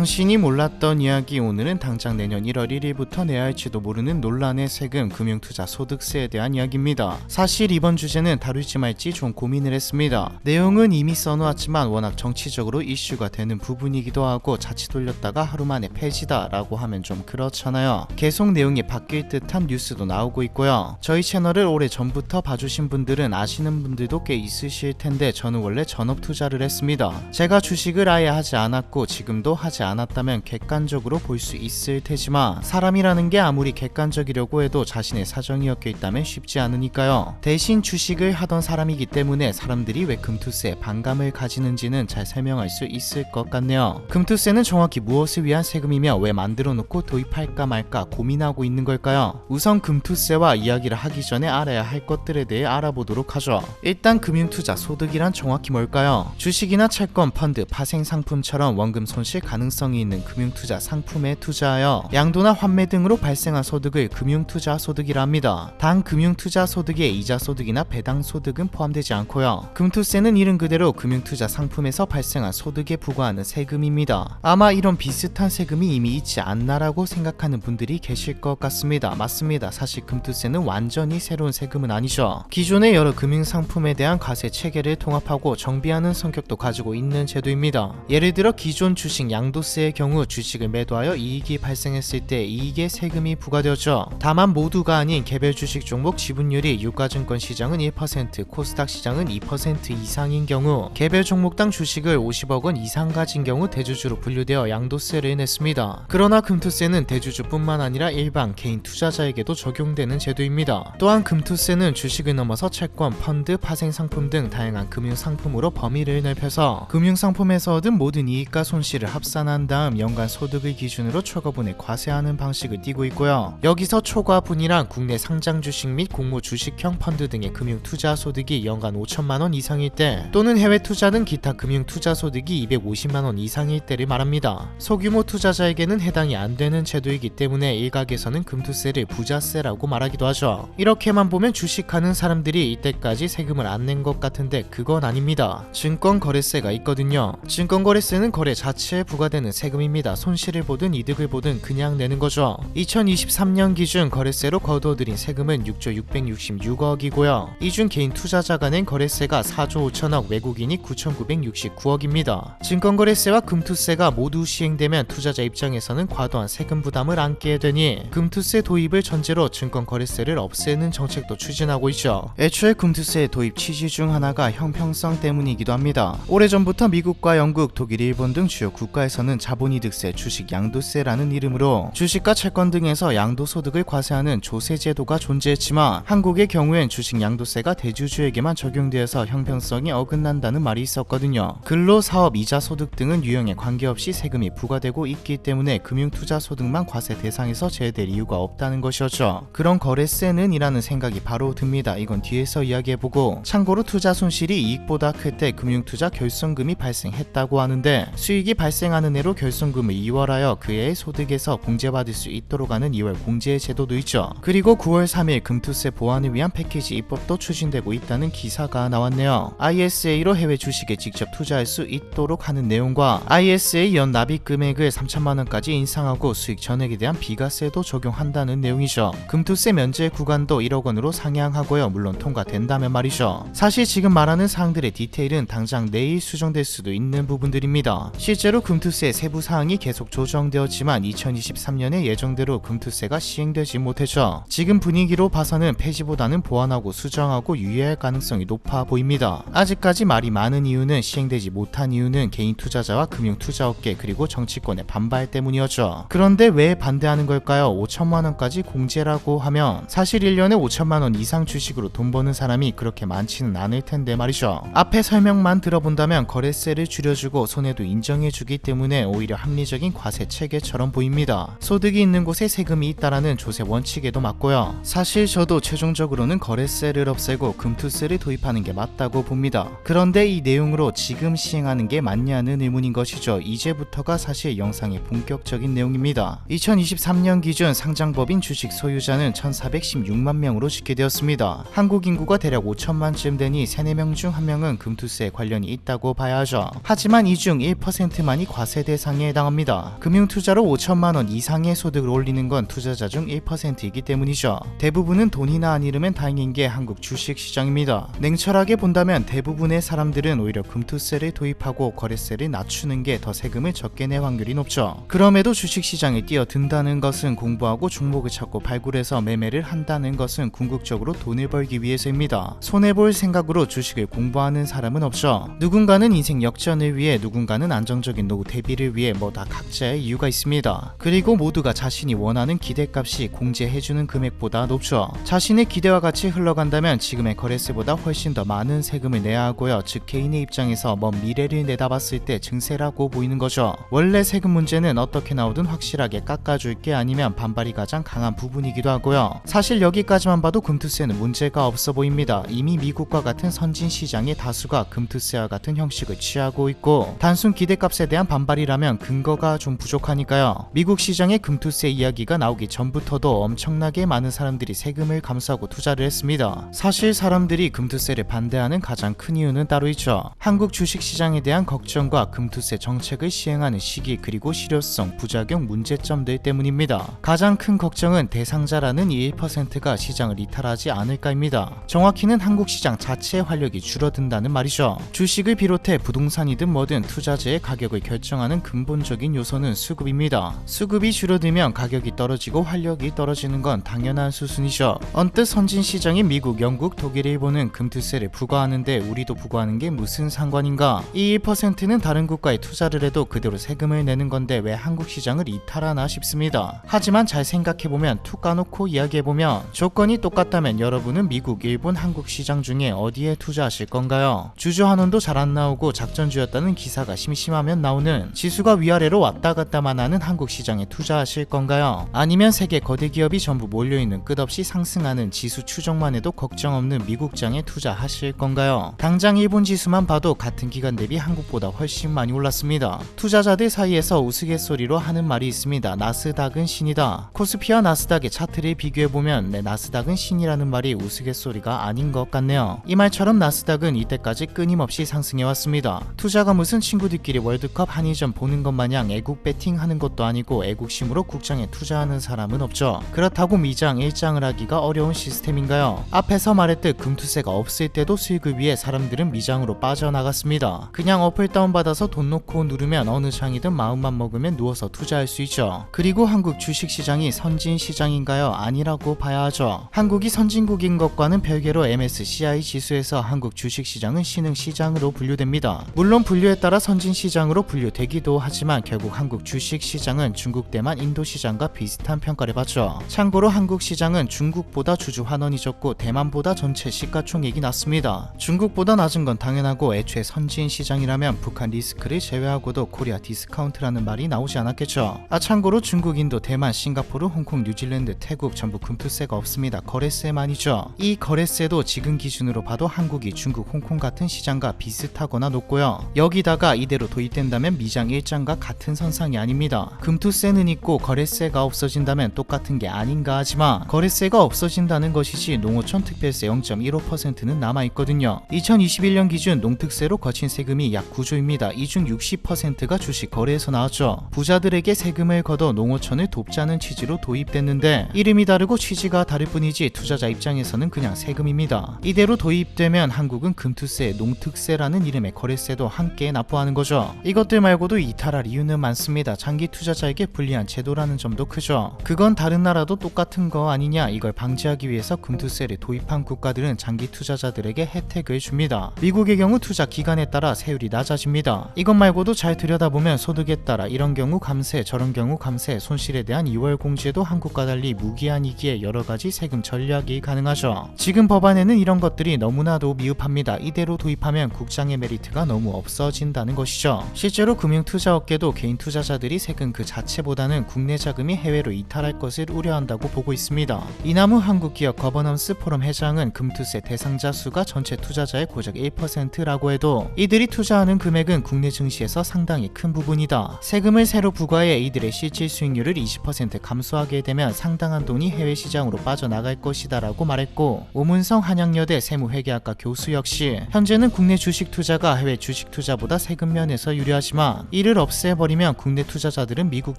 당신이 몰랐던 이야기. 오늘은 당장 내년 1월 1일부터 내야 할지도 모르는 논란의 세금, 금융투자 소득세에 대한 이야기입니다. 사실 이번 주제는 다룰지 말지 좀 고민을 했습니다. 내용은 이미 써놓았지만 워낙 정치적으로 이슈가 되는 부분이기도 하고 자칫 돌렸다가 하루 만에 폐지다 라고 하면 좀 그렇잖아요. 계속 내용이 바뀔 듯한 뉴스도 나오고 있고요. 저희 채널을 오래전부터 봐주신 분들은 아시는 분들도 꽤 있으실 텐데 저는 원래 전업 투자를 했습니다. 제가 주식을 아예 하지 않았고 지금도 하지 않았다면 객관적으로 볼 수 있을 테지만 사람이라는 게 아무리 객관적이려고 해도 자신의 사정이 엮여 있다면 쉽지 않으니까요. 대신 주식을 하던 사람이기 때문에 사람들이 왜 금투세에 반감을 가지는지는 잘 설명할 수 있을 것 같네요. 금투세는 정확히 무엇을 위한 세금이며 왜 만들어 놓고 도입할까 말까 고민하고 있는 걸까요? 우선 금투세와 이야기를 하기 전에 알아야 할 것들에 대해 알아보도록 하죠. 일단 금융투자 소득이란 정확히 뭘까요? 주식이나 채권, 펀드, 파생상품처럼 원금 손실 가능성이 있는 금융투자 상품에 투자하여 양도나 환매 등으로 발생한 소득을 금융투자 소득이라 합니다. 단 금융투자 소득에 이자 소득이나 배당 소득은 포함되지 않고요. 금투세는 이름 그대로 금융투자 상품에서 발생한 소득에 부과하는 세금입니다. 아마 이런 비슷한 세금이 이미 있지 않나라고 생각하는 분들이 계실 것 같습니다. 맞습니다. 사실 금투세는 완전히 새로운 세금은 아니죠. 기존의 여러 금융상품에 대한 과세 체계를 통합하고 정비하는 성격도 가지고 있는 제도입니다. 예를 들어 기존 주식 양도세의 경우 주식을 매도하여 이익이 발생했을 때 이익에 세금이 부과되었죠. 다만 모두가 아닌 개별 주식 종목 지분율이 유가증권 시장은 1%, 코스닥 시장은 2% 이상인 경우 개별 종목당 주식을 50억 원 이상 가진 경우 대주주로 분류되어 양도세를 냈습니다. 그러나 금투세는 대주주뿐만 아니라 일반 개인 투자자에게도 적용되는 제도입니다. 또한 금투세는 주식을 넘어서 채권, 펀드, 파생상품 등 다양한 금융상품으로 범위를 넓혀서 금융상품에서 얻은 모든 이익과 손실을 합산한 다음 연간 소득을 기준으로 초과분에 과세하는 방식을 띠고 있고요. 여기서 초과분이란 국내 상장 주식 및 공모 주식형 펀드 등의 금융투자 소득이 연간 5천만원 이상일 때 또는 해외 투자 등 기타 금융투자 소득이 250만원 이상일 때를 말합니다. 소규모 투자자에게는 해당이 안 되는 제도이기 때문에 일각에서는 금투세를 부자세라고 말하기도 하죠. 이렇게만 보면 주식하는 사람들이 이때까지 세금을 안 낸 것 같은데 그건 아닙니다. 증권거래세가 있거든요. 증권거래세는 거래 자체에 부과되는 세금입니다. 손실을 보든 이득을 보든 그냥 내는 거죠. 2023년 기준 거래세로 거두어들인 세금은 6조 666억이고요. 이 중 개인 투자자가 낸 거래세가 4조 5천억, 외국인이 9,969억입니다. 증권거래세와 금투세가 모두 시행되면 투자자 입장에서는 과도한 세금 부담을 안게 되니 금투세 도입을 전제로 증권거래세를 없애는 정책도 추진하고 있죠. 애초에 금투세의 도입 취지 중 하나가 형평성 때문이기도 합니다. 오래전부터 미국과 영국, 독일, 일본 등 주요 국가에서는 자본이득세, 주식 양도세라는 이름으로 주식과 채권 등에서 양도소득을 과세하는 조세제도가 존재했지만 한국의 경우엔 주식 양도세가 대주주에게만 적용되어서 형평성이 어긋난다는 말이 있었거든요. 근로, 사업, 이자 소득 등은 유형에 관계없이 세금이 부과되고 있기 때문에 금융투자 소득만 과세 대상에서 제외될 이유가 없다는 것이었죠. 그런 거래세는 이라는 생각이 바로 듭니다. 이건 뒤에서 이야기해보고, 참고로 투자 손실이 이익보다 클 때 금융투자 결손금이 발생했다고 하는데 수익이 발생하는 해로 결손금을 이월하여 그 해의 소득에서 공제받을 수 있도록 하는 2월 공제 제도도 있죠. 그리고 9월 3일 금투세 보완을 위한 패키지 입법도 추진되고 있다는 기사가 나왔네요. ISA로 해외 주식에 직접 투자할 수 있도록 하는 내용과 ISA 연 납입 금액을 3천만원까지 인상하고 수익 전액에 대한 비과세도 적용한다는 내용이죠. 금투세 면제 구간도 1억 원으로 상향하고요. 물론 통과된다면 말이죠. 사실 지금 말하는 사항들의 디테일은 당장 내일 수정될 수도 있는 부분들입니다. 실제로 금투세 세부 사항이 계속 조정되었지만 2023년에 예정대로 금투세가 시행되지 못했죠. 지금 분위기로 봐서는 폐지보다는 보완하고 수정하고 유예할 가능성이 높아 보입니다. 아직까지 말이 많은 이유는 시행되지 못한 이유는 개인 투자자와 금융투자업계 그리고 정치권의 반발 때문이었죠. 그런데 왜 반대하는 걸까요? 5천만원까지 공제라고 하면 사실 1년에 5천만원 이상 주식으로 돈 버는 사람이 그렇게 많지는 않을 텐데 말이죠. 앞에 설명만 들어본다면 거래세를 줄여주고 손해도 인정해주기 때문에 오히려 합리적인 과세 체계처럼 보입니다. 소득이 있는 곳에 세금이 있다라는 조세 원칙에도 맞고요. 사실 저도 최종적으로는 거래세를 없애고 금투세를 도입하는 게 맞다고 봅니다. 그런데 이 내용으로 지금 시행하는 게 맞냐는 의문인 것이죠. 이제부터가 사실 영상의 본격적인 내용입니다. 2023년 기준 상장법인 주식 소유자는 1,416만 명으로 집계되었습니다. 한국 인구가 대략 5천만쯤 되니 3, 4명 중 1명은 금투세에 관련이 있다고 봐야 하죠. 하지만 이 중 1%만이 과세되어 대상에 해당합니다. 금융투자로 5천만 원 이상의 소득을 올리는 건 투자자 중 1%이기 때문이죠. 대부분은 돈이나 안 잃으면 다행인 게 한국 주식시장입니다. 냉철하게 본다면 대부분의 사람들은 오히려 금투세를 도입하고 거래세를 낮추는 게 더 세금을 적게 낼 확률이 높죠. 그럼에도 주식시장에 뛰어든다는 것은 공부하고 종목을 찾고 발굴해서 매매를 한다는 것은 궁극적으로 돈을 벌기 위해서입니다. 손해볼 생각으로 주식을 공부하는 사람은 없죠. 누군가는 인생 역전을 위해, 누군가는 안정적인 노후 대비를 위해 뭐 다 각자의 이유가 있습니다. 그리고 모두가 자신이 원하는 기대값이 공제해주는 금액보다 높죠. 자신의 기대와 같이 흘러간다면 지금의 거래세보다 훨씬 더 많은 세금을 내야 하고요. 즉 개인의 입장에서 먼 미래를 내다봤을 때 증세라고 보이는 거죠. 원래 세금 문제는 어떻게 나오든 확실하게 깎아줄게 아니면 반발이 가장 강한 부분이기도 하고요. 사실 여기까지만 봐도 금투세는 문제가 없어 보입니다. 이미 미국과 같은 선진 시장의 다수가 금투세와 같은 형식을 취하고 있고, 단순 기대값에 대한 반발이라면 근거가 좀 부족하니까요. 미국 시장의 금투세 이야기가 나오기 전부터도 엄청나게 많은 사람들이 세금을 감수하고 투자를 했습니다. 사실 사람들이 금투세를 반대하는 가장 큰 이유는 따로 있죠. 한국 주식시장에 대한 걱정과 금투세 정책을 시행하는 시기, 그리고 실효성, 부작용, 문제점들 때문입니다. 가장 큰 걱정은 대상자라는 이 1%가 시장을 이탈하지 않을까입니다. 정확히는 한국 시장 자체의 활력이 줄어든다는 말이죠. 주식을 비롯해 부동산이든 뭐든 투자재의 가격을 결정하는 근본적인 요소는 수급입니다. 수급이 줄어들면 가격이 떨어지고 활력이 떨어지는 건 당연한 수순이죠. 언뜻 선진 시장인 미국, 영국, 독일, 일본은 금투세를 부과하는데 우리도 부과하는 게 무슨 상관인가? 이 1%는 다른 국가에 투자를 해도 그대로 세금을 내는 건데 왜 한국 시장을 이탈하나 싶습니다. 하지만 잘 생각해보면, 툭 까놓고 이야기해보면, 조건이 똑같다면 여러분은 미국, 일본, 한국 시장 중에 어디에 투자하실 건가요? 주주환원도 잘 안 나오고 작전주였다는 기사가 심심하면 나오는, 지수가 위아래로 왔다 갔다만 하는 한국 시장에 투자하실 건가요? 아니면 세계 거대 기업이 전부 몰려있는 끝없이 상승하는 지수 추정만 해도 걱정 없는 미국장에 투자하실 건가요? 당장 일본 지수만 봐도 같은 기간 대비 한국보다 훨씬 많이 올랐습니다. 투자자들 사이에서 우스갯소리로 하는 말이 있습니다. 나스닥은 신이다. 코스피와 나스닥의 차트를 비교해보면 나스닥은 신이라는 말이 우스갯소리가 아닌 것 같네요. 이 말처럼 나스닥은 이때까지 끊임없이 상승해왔습니다. 투자가 무슨 친구들끼리 월드컵 한일전 보는 것 마냥 애국 배팅하는 것도 아니고 애국심으로 국장에 투자하는 사람은 없죠. 그렇다고 미장, 일장을 하기가 어려운 시스템인가요? 앞에서 말했듯 금투세가 없을 때도 수익을 위해 사람들은 미장으로 빠져나갔습니다. 그냥 어플 다운받아서 돈 놓고 누르면 어느 장이든 마음만 먹으면 누워서 투자할 수 있죠. 그리고 한국 주식시장이 선진 시장인가요? 아니라고 봐야 하죠. 한국이 선진국인 것과는 별개로 MSCI 지수에서 한국 주식시장은 신흥시장으로 분류됩니다. 물론 분류에 따라 선진시장으로 분류되기도 하지만 결국 한국 주식시장은 중국, 대만, 인도 시장과 비슷한 평가를 받죠. 참고로 한국 시장은 중국보다 주주 환원이 적고 대만보다 전체 시가총액이 낮습니다. 중국보다 낮은 건 당연하고 애초에 선진시장이라면 북한 리스크를 제외하고도 코리아 디스카운트라는 말이 나오지 않았겠죠. 참고로 중국, 인도, 대만, 싱가포르, 홍콩, 뉴질랜드, 태국 전부 금투세가 없습니다. 거래세만이죠. 이 거래세도 지금 기준으로 봐도 한국이 중국, 홍콩 같은 시장과 비슷하거나 높고요. 여기다가 이대로 도입된다면 미장, 일장과 같은 선상이 아닙니다. 금투세는 있고 거래세가 없어진다면 똑같은 게 아닌가 하지만, 거래세가 없어진다는 것이지 농어촌 특별세 0.15%는 남아있거든요. 2021년 기준 농특세로 거친 세금이 약 9조입니다. 이 중 60%가 주식 거래에서 나왔죠. 부자들에게 세금을 걷어 농어촌을 돕자는 취지로 도입됐는데 이름이 다르고 취지가 다를 뿐이지 투자자 입장에서는 그냥 세금입니다. 이대로 도입되면 한국은 금투세, 농특세라는 이름의 거래세도 함께 납부하는 거죠. 이것들 말고도 이탈할 이유는 많습니다. 장기 투자자에게 불리한 제도라는 점도 크죠. 그건 다른 나라도 똑같은 거 아니냐? 이걸 방지하기 위해서 금투세를 도입한 국가들은 장기 투자자들에게 혜택을 줍니다. 미국의 경우 투자 기간에 따라 세율이 낮아집니다. 이것 말고도 잘 들여다보면 소득에 따라 이런 경우 감세, 저런 경우 감세, 손실에 대한 2월 공제도 한국과 달리 무기한이기에 여러가지 세금 전략이 가능하죠. 지금 법안에는 이런 것들이 너무나도 미흡합니다. 이대로 도입하면 국장의 메리트가 너무 없어진다는 것이죠. 실제로 금융투자업계도 개인 투자자들이 세금 그 자체보다는 국내 자금이 해외로 이탈할 것을 우려한다고 보고 있습니다. 이나무 한국기업 거버넌스 포럼 회장은 금투세 대상자 수가 전체 투자자의 고작 1%라고 해도 이들이 투자하는 금액은 국내 증시에서 상당히 큰 부분이다. 세금을 새로 부과해 이들의 실질 수익률을 20% 감소하게 되면 상당한 돈이 해외 시장으로 빠져나갈 것이다 라고 말했고, 오문성 한양여대 세무회계학과 교수 역시 현재는 국내 주식 투자가 해외 주식 투자보다 세금 면에서 유리하지만 이 이를 없애버리면 국내 투자자들은 미국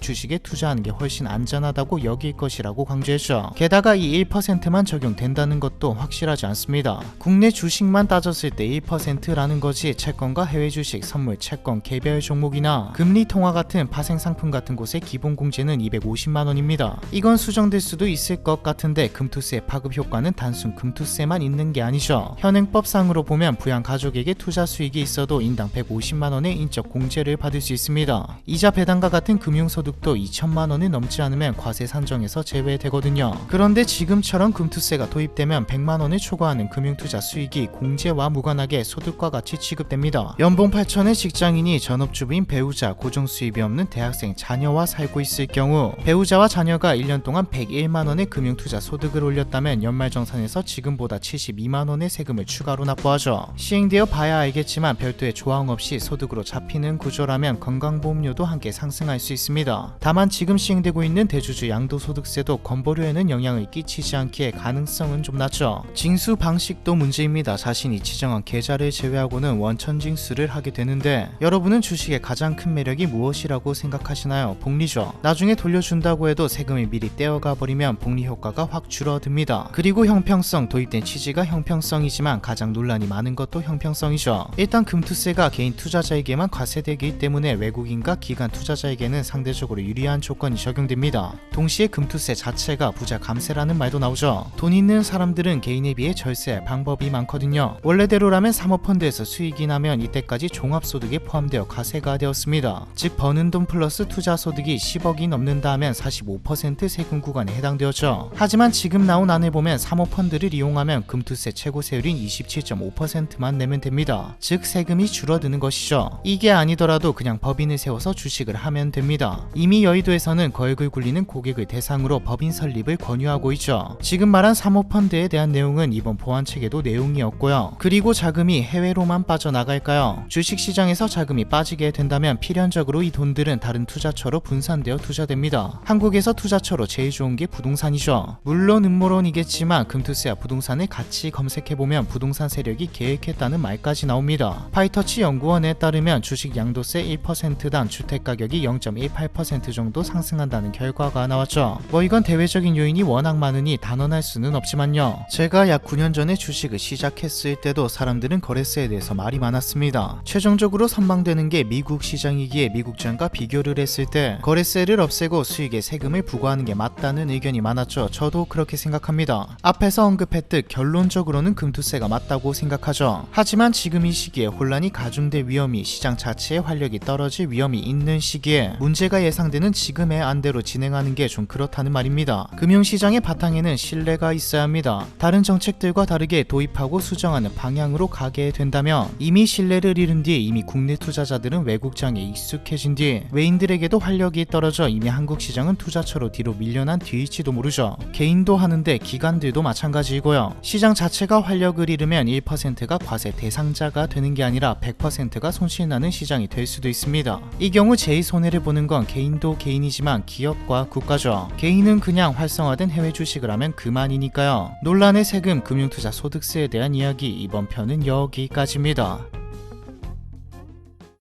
주식에 투자하는 게 훨씬 안전하다고 여길 것이라고 강조했죠. 게다가 이 1%만 적용된다는 것도 확실하지 않습니다. 국내 주식만 따졌을 때 1%라는 것이 채권과 해외 주식, 선물, 채권, 개별 종목이나 금리 통화 같은 파생 상품 같은 곳의 기본 공제는 250만 원입니다. 이건 수정될 수도 있을 것 같은데 금투세 파급 효과는 단순 금투세만 있는 게 아니죠. 현행법상으로 보면 부양 가족에게 투자 수익이 있어도 인당 150만 원의 인적 공제를 받을 수 있습니다. 이자 배당과 같은 금융소득도 2천만 원을 넘지 않으면 과세 산정에서 제외되거든요. 그런데 지금처럼 금투세가 도입되면 100만 원을 초과하는 금융투자 수익이 공제와 무관하게 소득과 같이 취급됩니다. 연봉 8천의 직장인이 전업주부인 배우자, 고정수입이 없는 대학생 자녀와 살고 있을 경우 배우자와 자녀가 1년 동안 101만 원의 금융투자 소득을 올렸다면 연말정산에서 지금보다 72만 원의 세금을 추가로 납부하죠. 시행되어 봐야 알겠지만 별도의 조항 없이 소득으로 잡히는 구조라면 건강보험료도 함께 상승할 수 있습니다. 다만 지금 시행되고 있는 대주주 양도소득세도 건보료에는 영향을 끼치지 않기에 가능성은 좀 낮죠. 징수 방식도 문제입니다. 자신이 지정한 계좌를 제외하고는 원천 징수를 하게 되는데 여러분은 주식의 가장 큰 매력이 무엇이라고 생각하시나요? 복리죠. 나중에 돌려준다고 해도 세금을 미리 떼어가 버리면 복리 효과가 확 줄어듭니다. 그리고 형평성, 도입된 취지가 형평성이지만 가장 논란이 많은 것도 형평성이죠. 일단 금투세가 개인 투자자에게만 과세되기 때문에 외국인과 기관 투자자에게는 상대적으로 유리한 조건이 적용됩니다. 동시에 금투세 자체가 부자 감세라는 말도 나오죠. 돈 있는 사람들은 개인에 비해 절세할 방법이 많거든요. 원래대로라면 사모펀드에서 수익이 나면 이때까지 종합소득에 포함되어 과세가 되었습니다. 즉 버는 돈 플러스 투자소득이 10억이 넘는다 하면 45% 세금 구간에 해당되었죠. 하지만 지금 나온 안을 보면 사모펀드를 이용하면 금투세 최고세율인 27.5%만 내면 됩니다. 즉 세금이 줄어드는 것이죠. 이게 아니더라도 그냥 법인을 세워서 주식을 하면 됩니다. 이미 여의도에서는 거액을 굴리는 고객을 대상으로 법인 설립을 권유하고 있죠. 지금 말한 사모펀드에 대한 내용은 이번 보완책에도 내용이 없고요. 그리고 자금이 해외로만 빠져나갈까요? 주식시장에서 자금이 빠지게 된다면 필연적으로 이 돈들은 다른 투자처로 분산되어 투자됩니다. 한국에서 투자처로 제일 좋은 게 부동산이죠. 물론 음모론이겠지만 금투세와 부동산을 같이 검색해보면 부동산 세력이 계획했다는 말까지 나옵니다. 파이터치 연구원에 따르면 주식 양도세 1%당 주택가격이 0.18% 정도 상승한다는 결과가 나왔죠. 뭐 이건 대외적인 요인이 워낙 많으니 단언할 수는 없지만요. 제가 약 9년 전에 주식을 시작했을 때도 사람들은 거래세에 대해서 말이 많았습니다. 최종적으로 선망되는 게 미국 시장이기에 미국 장과 비교를 했을 때 거래세를 없애고 수익에 세금을 부과하는 게 맞다는 의견이 많았죠. 저도 그렇게 생각합니다. 앞에서 언급했듯 결론적으로는 금투세가 맞다고 생각하죠. 하지만 지금 이 시기에 혼란이 가중될 위험이, 시장 자체의 활력이 떨어질 위험이 있는 시기에 문제가 예상되는 지금의 안대로 진행하는 게 좀 그렇다는 말입니다. 금융시장의 바탕에는 신뢰가 있어야 합니다. 다른 정책들과 다르게 도입하고 수정하는 방향으로 가게 된다면 이미 신뢰를 잃은 뒤 이미 국내 투자자들은 외국장에 익숙해진 뒤 외인들에게도 활력이 떨어져 이미 한국 시장은 투자처로 뒤로 밀려난 뒤일지도 모르죠. 개인도 하는데 기관들도 마찬가지이고요. 시장 자체가 활력을 잃으면 1%가 과세 대상자가 되는 게 아니라 100%가 손실나는 시장이 될 수도 있습니다. 이 경우 제일 손해를 보는 건 개인도 개인이지만 기업과 국가죠. 개인은 그냥 활성화된 해외 주식을 하면 그만이니까요. 논란의 세금, 금융투자 소득세에 대한 이야기 이번 편은 여기까지입니다.